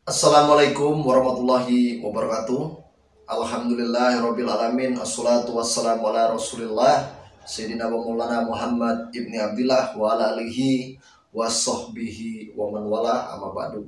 Assalamualaikum warahmatullahi wabarakatuh. Alhamdulillahirabbil alamin. Assalatu wassalamu ala Rasulillah Sayyidina wa Maulana Muhammad ibni Abdillah wa ala alihi wa sahbihi wa man wala amma ba'du.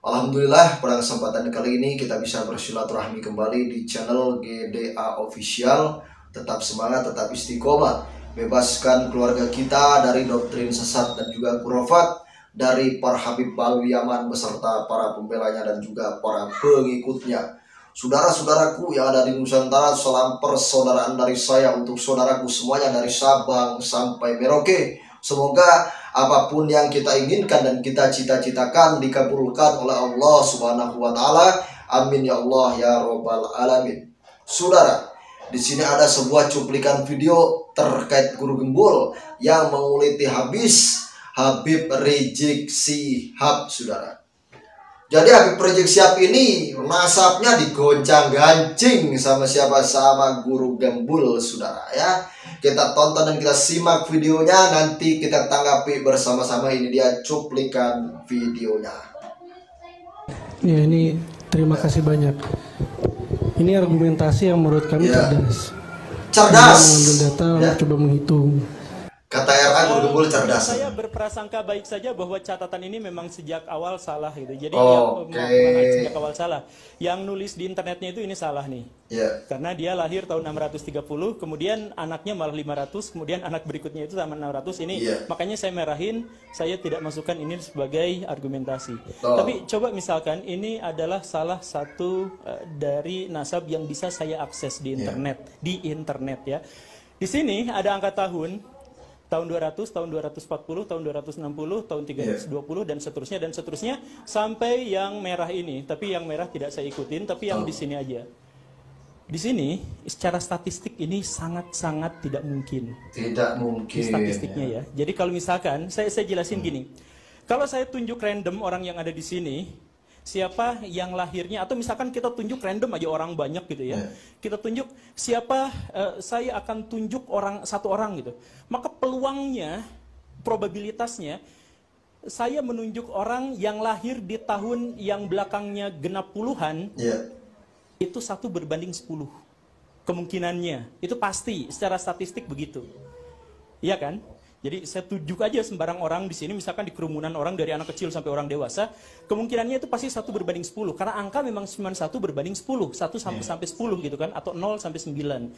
Alhamdulillah, pada kesempatan kali ini kita bisa bersilaturahmi kembali di channel GDA Official. Tetap semangat, tetap istiqomah, bebaskan keluarga kita dari doktrin sesat dan juga khurafat dari para Habib Balwi Yaman beserta para pembelanya dan juga para pengikutnya. Saudara-saudaraku yang ada di Nusantara, salam persaudaraan dari saya untuk saudaraku semuanya dari Sabang sampai Merauke. Semoga apapun yang kita inginkan dan kita cita-citakan dikabulkan oleh Allah Subhanahu wa taala. Amin ya Allah ya robbal alamin. Saudara, di sini ada sebuah cuplikan video terkait guru gembul yang menguliti habis Habib Rizik Syihab, saudara. Jadi Habib Rizik Syihab ini nasabnya digoncang-gancing sama siapa? Sama guru gembul, saudara ya. Kita tonton dan kita simak videonya, nanti kita tanggapi bersama-sama. Ini dia cuplikan videonya. Ya, ini terima kasih banyak. Ini argumentasi yang menurut kami cerdas. Cerdas. Mengambil data, coba menghitung. Kata RA guru gembul cerdas. Saya berprasangka baik saja bahwa catatan ini memang sejak awal salah gitu. Jadi sejak awal salah. Yang nulis di internetnya itu ini salah nih. Karena dia lahir tahun 630, kemudian anaknya malah 500, kemudian anak berikutnya itu sama 600 ini. Makanya saya merahin, saya tidak masukkan ini sebagai argumentasi. Tapi coba misalkan ini adalah salah satu dari nasab yang bisa saya akses di internet, ya. Di sini ada angka tahun 200, tahun 240, tahun 260, tahun 320 dan seterusnya sampai yang merah ini. Tapi yang merah tidak saya ikutin, tapi yang di sini aja. Di sini secara statistik ini sangat-sangat tidak mungkin. Tidak mungkin statistiknya ya. Jadi kalau misalkan saya jelasin gini. Kalau saya tunjuk random orang yang ada di sini, siapa yang lahirnya, atau misalkan kita tunjuk random aja orang banyak gitu ya. Kita tunjuk siapa, saya akan tunjuk satu orang gitu. Maka peluangnya, probabilitasnya, saya menunjuk orang yang lahir di tahun yang belakangnya genap puluhan, itu 1/10 kemungkinannya. Itu pasti, secara statistik begitu. Iya kan? Jadi saya tunjuk aja sembarang orang di sini, misalkan di kerumunan orang dari anak kecil sampai orang dewasa, kemungkinannya itu pasti 1/10, karena angka memang cuma 1/10, 1 sampai 10 gitu kan, atau 0 sampai 9,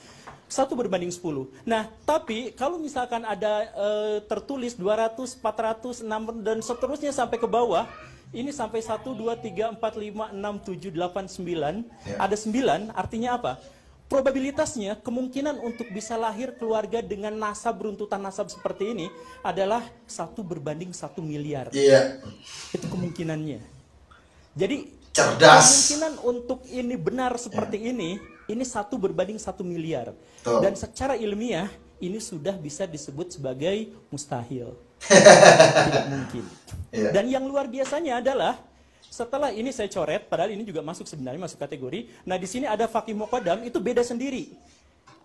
1/10. Nah, tapi kalau misalkan ada tertulis 200, 400, 6 dan seterusnya sampai ke bawah, ini sampai 1, 2, 3, 4, 5, 6, 7, 8, 9, ada 9, artinya apa? Probabilitasnya, kemungkinan untuk bisa lahir keluarga dengan nasab, runtutan nasab seperti ini adalah 1/1 miliar. Itu kemungkinannya. Jadi cerdas. Kemungkinan untuk ini benar seperti ini 1/1 miliar. Dan secara ilmiah ini sudah bisa disebut sebagai mustahil. Tidak mungkin. Dan yang luar biasanya adalah setelah ini saya coret, padahal ini juga sebenarnya masuk kategori. Nah, di sini ada Faqih Muqaddam, itu beda sendiri.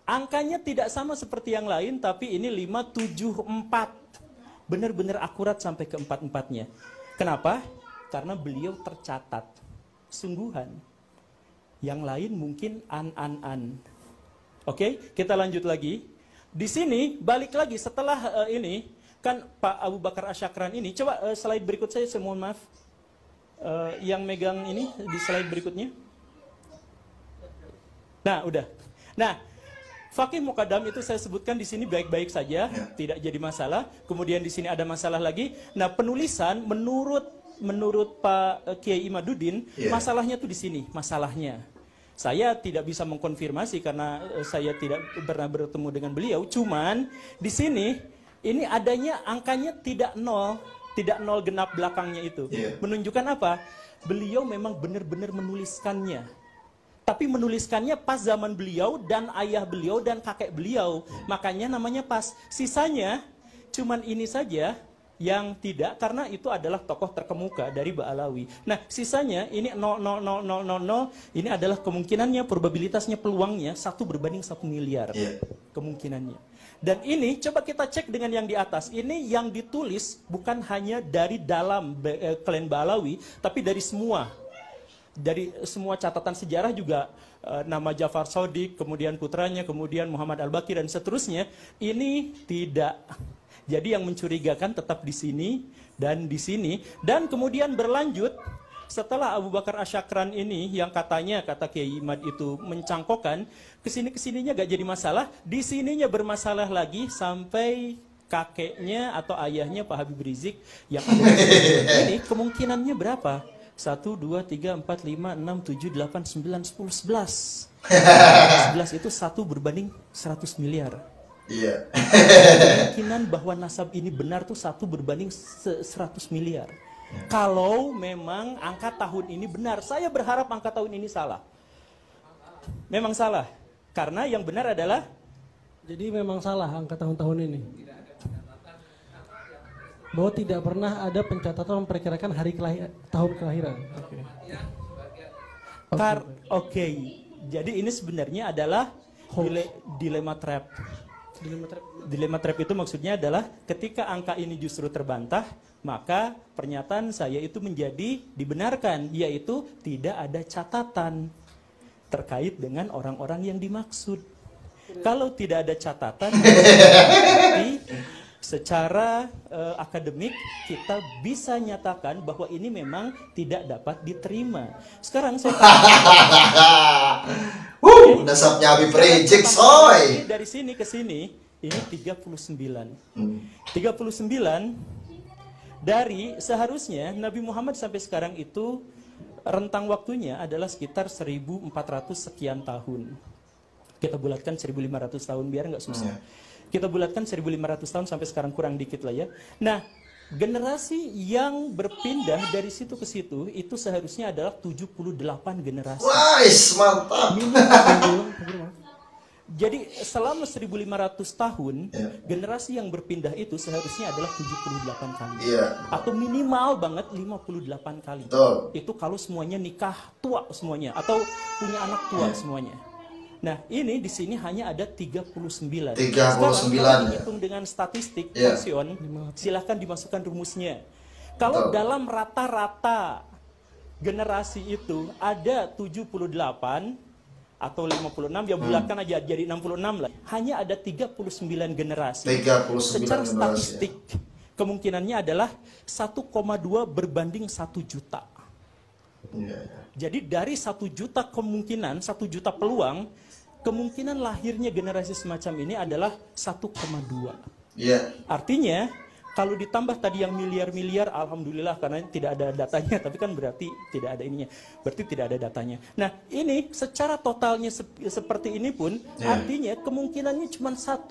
Angkanya tidak sama seperti yang lain, tapi ini 574. Benar-benar akurat sampai ke 4-4-nya. Kenapa? Karena beliau tercatat. Sungguhan. Yang lain mungkin an. Oke, kita lanjut lagi. Di sini, balik lagi setelah ini, kan Pak Abu Bakar Asyakran ini, coba slide berikut saya mohon maaf. Yang megang ini di slide berikutnya. Nah, udah. Nah, Faqih Muqaddam itu saya sebutkan di sini baik-baik saja, tidak jadi masalah. Kemudian di sini ada masalah lagi. Nah, penulisan menurut Pak Kiai Imaduddin, masalahnya tuh di sini, masalahnya. Saya tidak bisa mengkonfirmasi karena saya tidak pernah bertemu dengan beliau, cuman di sini ini adanya angkanya tidak nol genap belakangnya itu. Menunjukkan apa? Beliau memang benar-benar menuliskannya. Tapi menuliskannya pas zaman beliau dan ayah beliau dan kakek beliau. Makanya namanya pas. Sisanya cuman ini saja yang tidak, karena itu adalah tokoh terkemuka dari Ba'alawi. Nah, sisanya ini 0,00000, ini adalah kemungkinannya, probabilitasnya, peluangnya 1/1 miliar. kemungkinannya. Dan ini coba kita cek dengan yang di atas. Ini yang ditulis bukan hanya dari dalam klan Ba'alawi, tapi dari semua. Dari semua catatan sejarah juga nama Ja'far Shadiq, kemudian putranya, kemudian Muhammad Al-Baqir dan seterusnya. Ini tidak. Jadi yang mencurigakan tetap di sini dan di sini. Dan kemudian berlanjut setelah Abu Bakar Asyakran ini yang katanya kata Kiai Imad itu mencangkokkan, kesininya gak jadi masalah, di sininya bermasalah lagi sampai kakeknya atau ayahnya Pak Habib Rizik yang ada di sini. Ini kemungkinannya berapa? 1, 2, 3, 4, 5, 6, 7, 8, 9, 10, 11. 11 itu 1 berbanding 100 miliar. Iya. Kemungkinan bahwa nasab ini benar tuh 1 berbanding 100 miliar. Kalau memang angka tahun ini benar, saya berharap angka tahun ini salah. Memang salah, karena yang benar adalah. Jadi memang salah angka tahun-tahun ini. Bahwa tidak pernah ada pencatatan memperkirakan tahun kelahiran. Oke. Jadi ini sebenarnya adalah dilema trap. Dilema trap itu maksudnya adalah ketika angka ini justru terbantah, maka pernyataan saya itu menjadi dibenarkan, yaitu tidak ada catatan terkait dengan orang-orang yang dimaksud. Kalau tidak ada catatan, berarti secara akademik kita bisa nyatakan bahwa ini memang tidak dapat diterima. Sekarang saya nasabnya Habib Rizik, soy. Dari sini ke sini ini 39. 39 dari seharusnya Nabi Muhammad sampai sekarang itu rentang waktunya adalah sekitar 1400 sekian tahun. Kita bulatkan 1500 tahun biar nggak susah. Kita bulatkan 1500 tahun sampai sekarang kurang dikit lah ya. Nah, generasi yang berpindah dari situ ke situ itu seharusnya adalah 78 generasi. Wah, mantap. Jadi selama 1500 tahun, generasi yang berpindah itu seharusnya adalah 78 kali. Atau minimal banget 58 kali. Betul. Itu kalau semuanya nikah tua semuanya atau punya anak tua semuanya. Nah, ini di sini hanya ada 39. Sekarang kalau dihitung dengan statistik Posion, silahkan dimasukkan rumusnya. Kalau dalam rata-rata generasi itu ada 78 atau 56, ya bulatkan aja jadi 66 lah. Hanya ada 39 generasi. 39 secara generasi, statistik kemungkinannya adalah 1,2 berbanding 1 juta. Jadi dari 1 juta kemungkinan, 1 juta peluang, kemungkinan lahirnya generasi semacam ini adalah 1,2. Artinya kalau ditambah tadi yang miliar-miliar, alhamdulillah karena tidak ada datanya, tapi kan berarti tidak ada ininya, berarti tidak ada datanya. Nah ini secara totalnya seperti ini pun, artinya kemungkinannya cuma 1,2.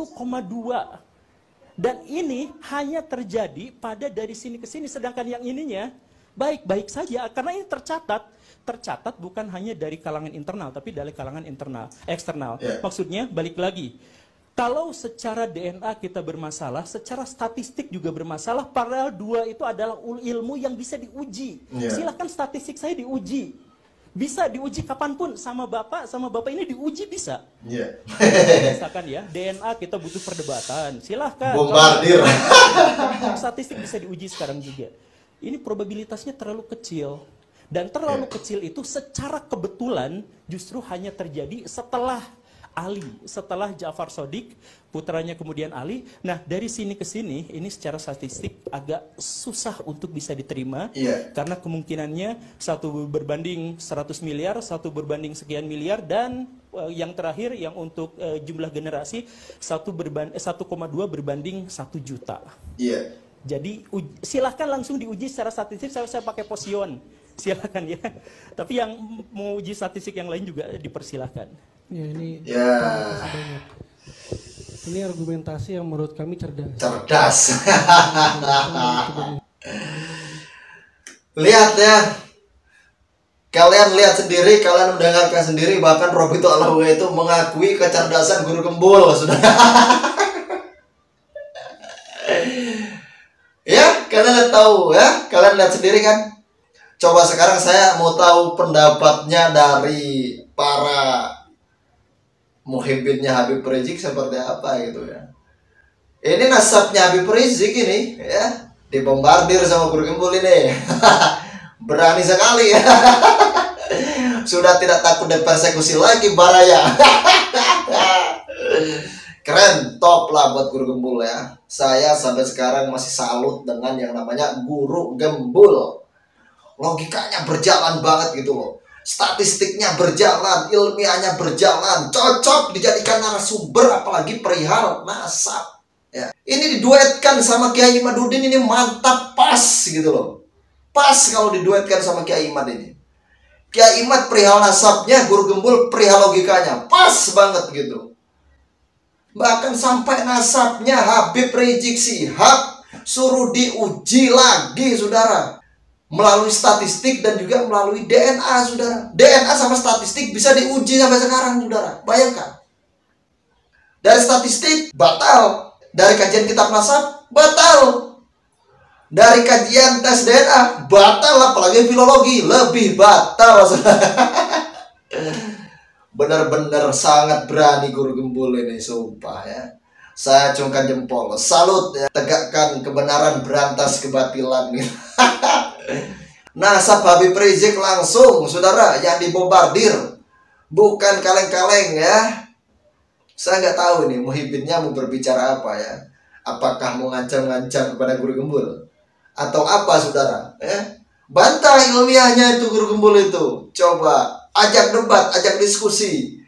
Dan ini hanya terjadi pada dari sini ke sini, sedangkan yang ininya baik-baik saja, karena ini tercatat bukan hanya dari kalangan internal, tapi dari kalangan eksternal. Maksudnya balik lagi. Kalau secara DNA kita bermasalah, secara statistik juga bermasalah, padahal 2 itu adalah ilmu yang bisa diuji. Silahkan statistik saya diuji. Bisa diuji kapanpun, sama bapak ini diuji bisa. Misalkan ya, DNA kita butuh perdebatan, silahkan. Bombardir. Statistik bisa diuji sekarang juga. Ini probabilitasnya terlalu kecil. Dan terlalu kecil itu secara kebetulan justru hanya terjadi setelah Ali, setelah Ja'far Shadiq, putranya kemudian Ali. Nah, dari sini ke sini, ini secara statistik agak susah untuk bisa diterima. Karena kemungkinannya 1 berbanding 100 miliar, 1 berbanding sekian miliar, dan yang terakhir, yang untuk jumlah generasi, 1,2 berbanding 1 juta. Jadi, silahkan langsung diuji secara statistik, saya pakai Posion. Silakan ya. Tapi yang mau uji statistik yang lain juga dipersilahkan. Ya ini banyak. Ini argumentasi yang menurut kami cerdas. Lihat ya. Kalian lihat sendiri, kalian mendengarkan sendiri, bahkan Robito Alawi itu mengakui kecerdasan guru Gembul, sudah. Ya, kalian tahu ya, kalian lihat sendiri kan. Coba sekarang saya mau tahu pendapatnya dari para muhibbinnya Habib Rizik seperti apa gitu ya. Ini nasabnya Habib Rizik ini ya, dibombardir sama Guru Gembul ini. Berani sekali ya. Sudah tidak takut dipersekusi lagi Baraya. Keren, top lah buat Guru Gembul ya. Saya sampai sekarang masih salut dengan yang namanya Guru Gembul. Logikanya berjalan banget gitu loh. Statistiknya berjalan, ilmiahnya berjalan, cocok dijadikan narasumber, apalagi perihal nasab. Ya. Ini diduetkan sama Kiai Imaduddin, ini mantap, pas gitu loh. Pas kalau diduetkan sama Kiai Imad ini. Kiai Imad perihal nasabnya, Guru Gembul perihal logikanya, pas banget gitu. Bahkan sampai nasabnya Habib Rizik Syihab suruh diuji lagi, saudara. Melalui statistik dan juga melalui DNA, saudara. DNA sama statistik bisa diuji sampai sekarang, saudara. Bayangkan. Dari statistik, batal. Dari kajian kitab nasab, batal. Dari kajian tes DNA, batal. Apalagi filologi, lebih batal, saudara. Benar-benar sangat berani Guru Gembul ini, sumpah ya. Saya acungkan jempol, salut ya. Tegakkan kebenaran, berantas kebatilan nih. Nasab Habib Rizik langsung, saudara, yang dibombardir. Bukan kaleng-kaleng ya. Saya nggak tahu nih muhibbinnya mau berbicara apa ya. Apakah mau ngancam-ngancam kepada Guru Gembul atau apa, saudara ya? Bantah ilmiahnya itu Guru Gembul itu. Coba ajak debat, ajak diskusi.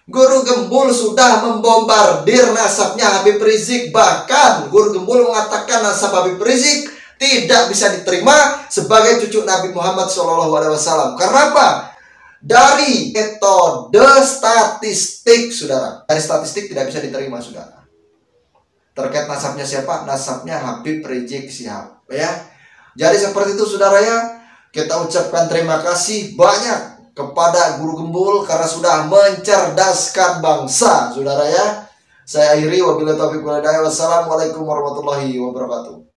Guru Gembul sudah membombardir nasabnya Habib Rizik. Bahkan Guru Gembul mengatakan nasab Habib Rizik tidak bisa diterima sebagai cucu Nabi Muhammad SAW. Karena apa? Dari metode statistik, saudara. Dari statistik tidak bisa diterima, saudara. Terkait nasabnya siapa? Nasabnya Habib Rizik Syihab ya. Jadi seperti itu, saudara ya. Kita ucapkan terima kasih banyak kepada Guru Gembul karena sudah mencerdaskan bangsa, saudara ya. Saya akhiri, wabillahi taufiq wal hidayah. Wassalamualaikum warahmatullahi wabarakatuh.